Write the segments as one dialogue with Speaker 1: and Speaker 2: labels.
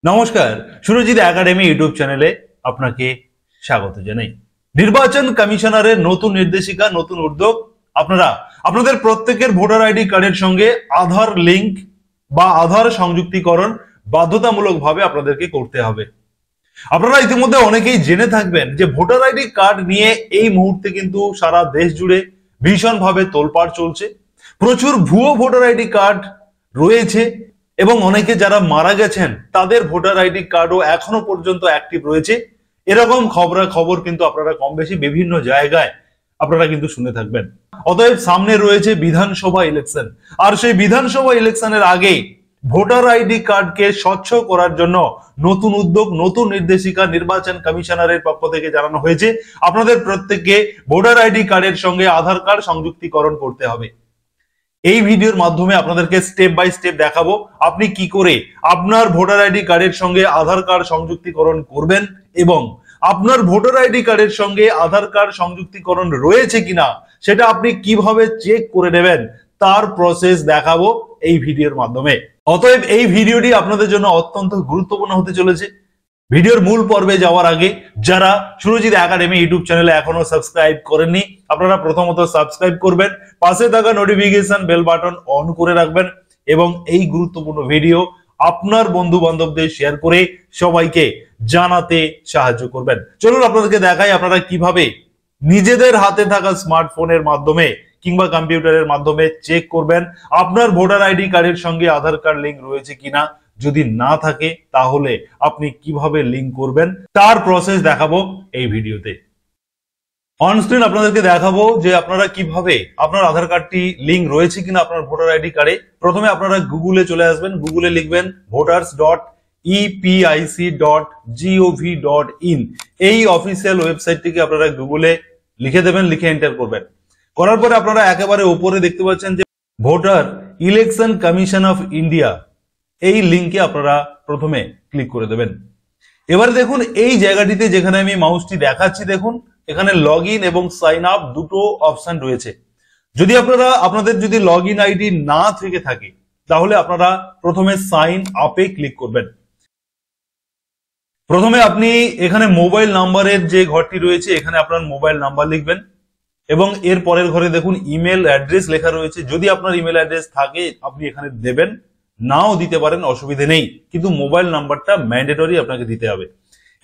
Speaker 1: নমস্কার, Surajit academy YouTube চ্যানেলে আপনাকে স্বাগত জানাই। নির্বাচন কমিশনারের নতুন নির্দেশিকা, নতুন উদ্যোগ। আপনারা আপনাদের প্রত্যেকের ভোটার আইডি কার্ডের সঙ্গে আধার লিংক বা আধার সংযুক্তিকরণ বাধ্যতামূলকভাবে আপনাদেরকে করতে হবে। আপনারা ইতিমধ্যে অনেকেই জেনে থাকবেন যে ভোটার আইডি কার্ড নিয়ে এই মুহূর্তে কিন্তু সারা দেশ জুড়ে ভীষণভাবে তোলপাড় চলছে। প্রচুর ভুয়ো ভোটার আইডি কার্ড রয়েছে এবং অনেকে যারা মারা গেছেন তাদের ভোটার আইডি কার্ডও এখনো পর্যন্ত অ্যাক্টিভ রয়েছে। এরকম খবর কিন্তু আপনারা কম বেশি বিভিন্ন জায়গায় আপনারা কিন্তু শুনে থাকবেন। অতএব সামনে রয়েছে বিধানসভা ইলেকশন, আর সেই বিধানসভা ইলেকশনের আগে ভোটার আইডি কার্ডকে স্বচ্ছ করার জন্য নতুন উদ্যোগ, নতুন নির্দেশিকা নির্বাচন কমিশনারের পক্ষ থেকে জানানো হয়েছে। আপনাদের প্রত্যেককে ভোটার আইডি কার্ডের সঙ্গে আধার কার্ড সংযুক্তিকরণ করতে হবে। এই ভিডিওর মাধ্যমে আপনাদেরকে স্টেপ বাই স্টেপ দেখাবো আপনি কি করে আপনার ভোটার আইডি কার্ডের সঙ্গে আধার কার্ড সংযুক্তিকরণ করবেন এবং আপনার ভোটার আইডি কার্ডের সঙ্গে আধার কার্ড সংযুক্তিকরণ রয়েছে কিনা সেটা আপনি কিভাবে চেক করে নেবেন তার প্রসেস দেখাবো এই ভিডিওর মাধ্যমে। অতএব এই ভিডিওটি আপনাদের জন্য অত্যন্ত গুরুত্বপূর্ণ হতে চলেছে। ভিডিওর মূল পর্বে যাওয়ার আগে যারা সুরজিৎ একাডেমি ইউটিউব চ্যানেলে এখনো সাবস্ক্রাইব করেননি, আপনারা প্রথমত সাবস্ক্রাইব করবেন, পাশে থাকা নোটিফিকেশন বেল বাটন অন করে রাখবেন এবং এই গুরুত্বপূর্ণ ভিডিও আপনার বন্ধু বান্ধবদের শেয়ার করে সবাইকে জানাতে সাহায্য করবেন। চলুন আপনাদেরকে দেখাই আপনারা কিভাবে নিজেদের হাতে থাকা স্মার্টফোনের মাধ্যমে কিংবা কম্পিউটারের মাধ্যমে চেক করবেন আপনার ভোটার আইডি কার্ডের সঙ্গে আধার কার্ড লিংক রয়েছে কিনা। যদি না থাকে তাহলে আপনি কিভাবে লিংক করবেন তার প্রসেস দেখাবো এই ভিডিওতে। অন স্ক্রিন আপনাদেরকে দেখাবো যে আপনারা কিভাবে আপনার আধার কার্ডটি লিংক রয়েছে কিনা আপনার ভোটার আইডি কার্ডে। প্রথমে আপনারা গুগলে চলে আসবেন, গুগলে লিখবেন voters.epic.gov.in। এই অফিসিয়াল ওয়েবসাইটটিকে আপনারা গুগলে লিখে দেবেন, লিখে এন্টার করবেন। করার পরে আপনারা একেবারে উপরে দেখতে পাচ্ছেন যে voter election commission of India, এই লিংকে আপনারা প্রথমে ক্লিক করে দেবেন। এবারে দেখুন এই জায়গাটিতে যেখানে আমি মাউসটি দেখাচ্ছি, দেখুন এখানে লগ ইন এবং সাইন আপ দুটো অপশন রয়েছে। যদি আপনাদের যদি লগ ইন আইডি না থেকে থাকে তাহলে আপনারা প্রথমে সাইন আপে ক্লিক করবেন। প্রথমে আপনি এখানে মোবাইল নাম্বারের যে ঘরটি রয়েছে এখানে আপনার মোবাইল নাম্বার লিখবেন এবং এর পরের ঘরে দেখুন ইমেল অ্যাড্রেস লেখা রয়েছে। যদি আপনার ইমেল অ্যাড্রেস থাকে আপনি এখানে দেবেন, নাও দিতে পারেন, অসুবিধে নেই, কিন্তু মোবাইল নাম্বারটা ম্যান্ডেটরি আপনাকে দিতে হবে।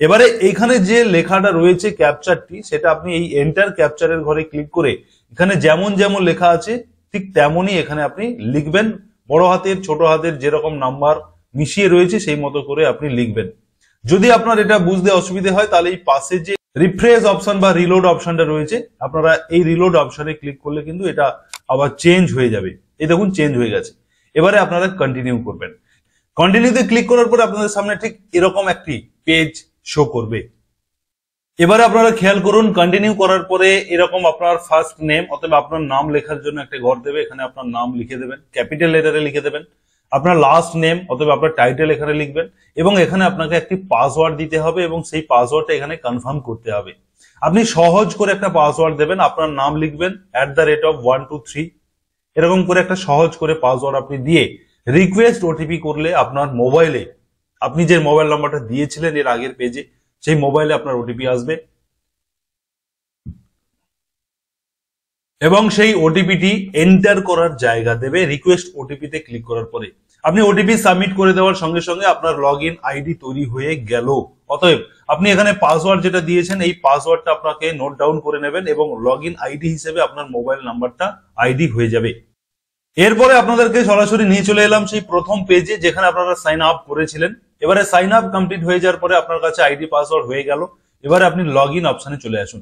Speaker 1: এবারে এখানে যে লেখাটা রয়েছে ক্যাপচারটি, সেটা আপনি এই এন্টার ক্যাপচারের ঘরে ক্লিক করে এখানে যেমন যেমন লেখা আছে ঠিক তেমনই এখানে আপনি লিখবেন। বড় হাতের ছোট হাতের যেরকম নাম্বার মিশিয়ে রয়েছে সেই মতো করে আপনি লিখবেন। যদি আপনার এটা বুঝতে অসুবিধা হয় তাহলে এই পাশে যে রিফ্রেশ অপশন বা রিলোড অপশনটা রয়েছে আপনারা এই রিলোড অপশনে ক্লিক করলে কিন্তু এটা আবার চেঞ্জ হয়ে যাবে। এই দেখুন চেঞ্জ হয়ে গেছে। এবারে আপনারা কন্টিনিউ করবেন। কন্টিনিউতে ক্লিক করার পরে আপনাদের সামনে ঠিক এরকম একটি পেজ শো করবে। এবারে আপনারা খেয়াল করুন, কন্টিনিউ করার পরে এরকম আপনার ফার্স্ট নেম অথবা আপনার নাম লেখার জন্য একটা ঘর দেবে। এখানে আপনার নাম লিখে দেবেন, ক্যাপিটাল লেটারে লিখে দেবেন। আপনার লাস্ট নেম অথবা আপনার টাইটেল এখানে লিখবেন এবং এখানে আপনাকে একটি পাসওয়ার্ড দিতে হবে এবং সেই পাসওয়ার্ডটা এখানে কনফার্ম করতে হবে। আপনি সহজ করে একটা পাসওয়ার্ড দেবেন, আপনার নাম লিখবেন @123, এরকম করে একটা সহজ করে পাসওয়ার্ড আপনি দিয়ে রিকোয়েস্ট ওটিপি করলে আপনার মোবাইলে আপনি যে মোবাইল নাম্বারটা দিয়েছিলেন এর আগের পেজে সেই মোবাইলে আপনার ওটিপি আসবে এবং সেই ওটিপিটি এন্টার করার জায়গা দেবে রিকোয়েস্ট ওটিপিতে ক্লিক করার পরে। আপনি ওটিপি সাবমিট করে দেওয়ার সঙ্গে সঙ্গে আপনার লগ ইন আইডি তৈরি হয়ে গেল। অতএব আপনি এখানে পাসওয়ার্ড যেটা দিয়েছেন এই পাসওয়ার্ডটা আপনাকে নোট ডাউন করে নেবেন এবং লগ ইন আইডি হিসেবে আপনার মোবাইল নাম্বারটা আইডি হয়ে যাবে। এরপরে আপনাদেরকে সরাসরি নিয়ে চলে এলাম সেই প্রথম পেজে যেখানে আপনারা সাইন আপ করেছিলেন। এবারে সাইন আপ কমপ্লিট হয়ে যাওয়ার পরে আপনার কাছে আইডি পাসওয়ার্ড হয়ে গেল। এবারে আপনি লগ ইন অপশনে চলে আসুন।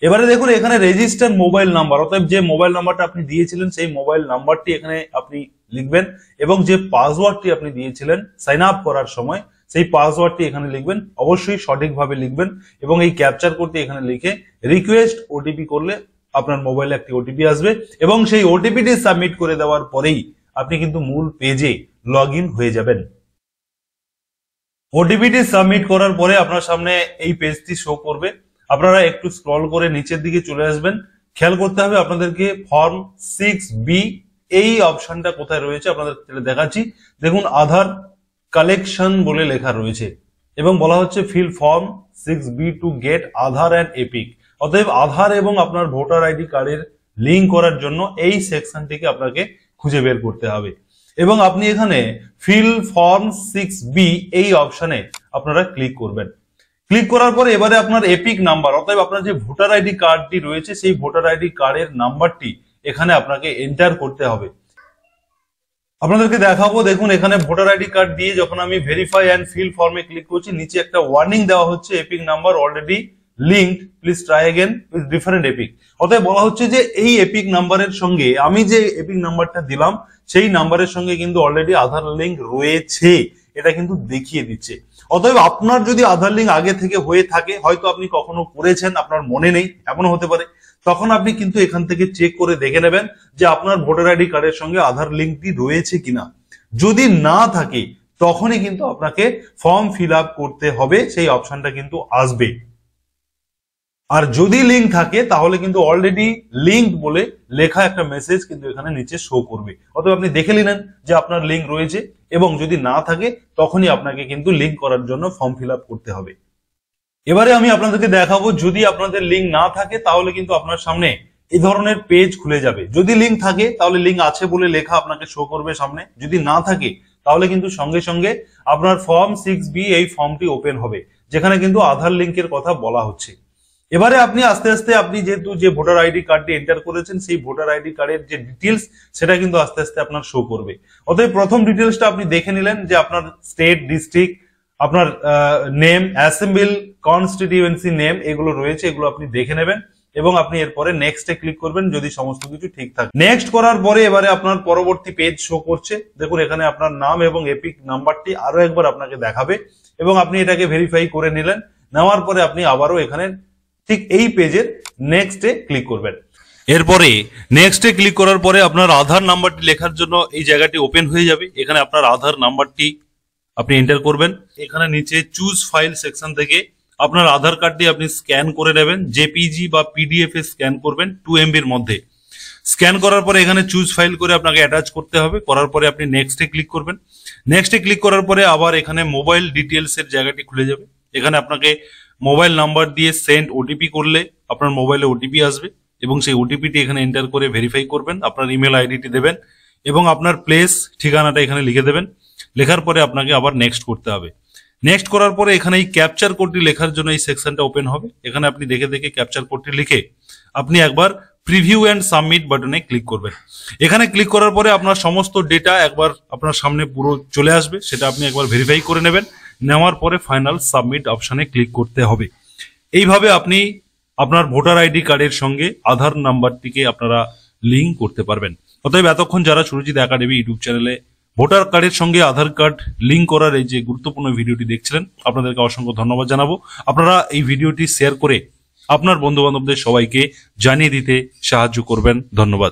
Speaker 1: এবারে দেখুন এখানে রেজিস্টার মোবাইল নাম্বার, অর্থাৎ যে মোবাইল নাম্বারটা আপনি দিয়েছিলেন সেই মোবাইল নাম্বারটি এখানে আপনি লিখবেন এবং যে পাসওয়ার্ডটি আপনি দিয়েছিলেন সাইন আপ করার সময় সেই পাসওয়ার্ডটি এখানে লিখবেন। অবশ্যই সঠিকভাবে লিখবেন এবং এই ক্যাপচার করতে এখানে লিখে রিকোয়েস্ট ওটিপি করলে আপনার মোবাইলে একটি ওটিপি আসবে এবং সেই ওটিপিটি সাবমিট করে দেওয়ার পরেই আপনি কিন্তু মূল পেজে লগ ইন হয়ে যাবেন। ওটিপিটি সাবমিট করার পরে আপনার সামনে এই পেজটি শো করবে। আপনারা একটু স্ক্রল করে নিচের দিকে চলে আসবেন। খেয়াল করতে হবে আপনাদেরকে ফর্ম 6B এই অপশনটা কোথায় রয়েছে আপনাদের দেখাচ্ছি। দেখুন আধার কালেকশন বলে লেখা রয়েছে এবং বলা হচ্ছে feel form 6B to get Aadhaar and epic. অতএব আধার এবং আপনার ভোটার আইডি কার্ডের লিঙ্ক করার জন্য এই সেকশনটিকে আপনাকে খুঁজে বের করতে হবে এবং আপনি এখানে ফিল ফর্ম 6B এই অপশনে আপনারা ক্লিক করবেন। ক্লিক করার পরে এবারে আপনার এপিক নাম্বার, অতএব আপনার যে ভোটার আইডি কার্ডটি রয়েছে সেই ভোটার আইডি কার্ডের নাম্বারটি এখানে আপনাকে এন্টার করতে হবে। আপনাদেরকে দেখাবো, দেখুন এখানে ভোটার আইডি কার্ড দিয়ে যখন আমি ভেরিফাই এন্ড ফিল ফর্মে ক্লিক করছি, নিচে একটা ওয়ার্নিং দেওয়া হচ্ছে epic number already linked, please try again with different epic. অতএব বলা হচ্ছে যে এই এপিক নাম্বারের সঙ্গে আমি যে এপিক নাম্বারটা দিলাম সেই নাম্বারের সঙ্গে কিন্তু অলরেডি আধার লিঙ্ক রয়েছে, এটা কিন্তু দেখিয়ে দিচ্ছে। অতএব আপনার যদি আধার লিঙ্ক আগে থেকে হয়ে থাকে, হয়তো আপনি কখনো করেছেন আপনার মনে নেই, এমনও হতে পারে, তখন আপনি কিন্তু এখান থেকে চেক করে দেখে নেবেন যে আপনার ভোটার আইডি কার্ডের সঙ্গে আধার লিঙ্কটি রয়েছে কিনা। যদি না থাকে তখনই কিন্তু আপনাকে ফর্ম ফিল আপ করতে হবে, সেই অপশনটা কিন্তু আসবে। আর যদি লিঙ্ক থাকে তাহলে কিন্তু অলরেডি লিঙ্ক বলে লেখা একটা মেসেজ কিন্তু এখানে নিচে শো করবে। অতএব আপনি দেখে নিলেন যে আপনার লিঙ্ক রয়েছে এবং যদি না থাকে তখনই আপনাকে কিন্তু লিঙ্ক করার জন্য ফর্ম ফিল আপ করতে হবে। এবারে আমি আপনাদেরকে দেখাবো যদি আপনাদের লিঙ্ক না থাকে তাহলে কিন্তু আপনার সামনে এই ধরনের পেজ খুলে যাবে। যদি লিঙ্ক থাকে তাহলে লিঙ্ক আছে বলে লেখা আপনাকে শো করবে সামনে, যদি না থাকে তাহলে কিন্তু সঙ্গে সঙ্গে আপনার ফর্ম 6B এই ফর্মটি ওপেন হবে যেখানে কিন্তু আধার লিঙ্কের কথা বলা হচ্ছে। এবারে আপনি আস্তে আস্তে আপনি যেহেতু যে ভোটার আইডি কার্ডটি এন্টার করেছেন সেই ভোটার আইডি কার্ডের যে ডিটেলস সেটা কিন্তু আস্তে আস্তে আপনার শো করবে। অতএব প্রথম ডিটেলসটা আপনি দেখে নিলেন যে আপনার স্টেট, ডিস্ট্রিক্ট, আপনার নেম, অ্যাসেম্বল, কনস্টিটিউয়েন্সি নেম এগুলো রয়েছে, এগুলো আপনি দেখে নেবেন এবং আপনি এরপরে নেক্সটে ক্লিক করবেন যদি সমস্ত কিছু ঠিক থাকে। নেক্সট করার পরে এবারে আপনার পরবর্তী পেজ শো করছে। দেখুন এখানে আপনার নাম এবং এপিক নাম্বারটি আরো একবার আপনাকে দেখাবে এবং আপনি এটাকে ভেরিফাই করে নিলেন। নেওয়ার পরে আপনি আবারও এখানে ঠিক এই পেজের নেক্সটে ক্লিক করবেন। এরপরে নেক্সটে ক্লিক করার পরে আপনার আধার নাম্বারটি লেখার জন্য এই জায়গাটি ওপেন হয়ে যাবে। এখানে আপনার আধার নাম্বারটি আপনি এন্টার করবেন। এখানে নিচে চুজ ফাইল সেকশন থেকে আপনার আধার কার্ডটি আপনি স্ক্যান করে নেবেন, জেপিজি বা পিডিএফ এ স্ক্যান করবেন 2 MB এর মধ্যে। স্ক্যান করার পরে এখানে চুজ ফাইল করে আপনাকে অ্যাটাচ করতে হবে। করার পরে আপনি নেক্সটে ক্লিক করবেন। নেক্সটে ক্লিক করার পরে আবার এখানে মোবাইল ডিটেলস এর জায়গাটি খুলে যাবে। এখানে আপনাকে মোবাইল নাম্বার দিয়ে সেন্ড ওটিপি করলে আপনার মোবাইলে ওটিপি আসবে এবং সেই ওটিপিটি এখানে এন্টার করে ভেরিফাই করবেন। আপনার ইমেল আইডিটি দেবেন এবং আপনার প্লেস ঠিকানাটা এখানে লিখে দেবেন। লেখার পরে আপনাকে আবার নেক্সট করতে হবে। নেক্সট করার পরে এখানে এই ক্যাপচার কোডটি লেখার জন্য এই সেকশনটা ওপেন হবে। এখানে আপনি দেখে দেখে ক্যাপচার কোডটি লিখে আপনি একবার প্রিভিউ এন্ড সাবমিট বাটনে ক্লিক করবেন। এখানে ক্লিক করার পরে আপনার সমস্ত ডেটা একবার আপনার সামনে পুরো চলে আসবে, সেটা আপনি একবার ভেরিফাই করে নেবেন। নেওয়ার পরে ফাইনাল সাবমিট অপশনে ক্লিক করতে হবে। এইভাবে আপনি আপনার ভোটার আইডি কার্ডের সঙ্গে আধার নাম্বারটিকে আপনারা লিঙ্ক করতে পারবেন। অতএব এতক্ষণ যারা সুরজিৎ একাডেমি ইউটিউব চ্যানেলে ভোটার কার্ডের সঙ্গে আধার কার্ড লিঙ্ক করার এই যে গুরুত্বপূর্ণ ভিডিওটি দেখছিলেন, আপনাদেরকে অসংখ্য ধন্যবাদ জানাবো। আপনারা এই ভিডিওটি শেয়ার করে আপনার বন্ধু বান্ধবদের সবাইকে জানিয়ে দিতে সাহায্য করবেন। ধন্যবাদ।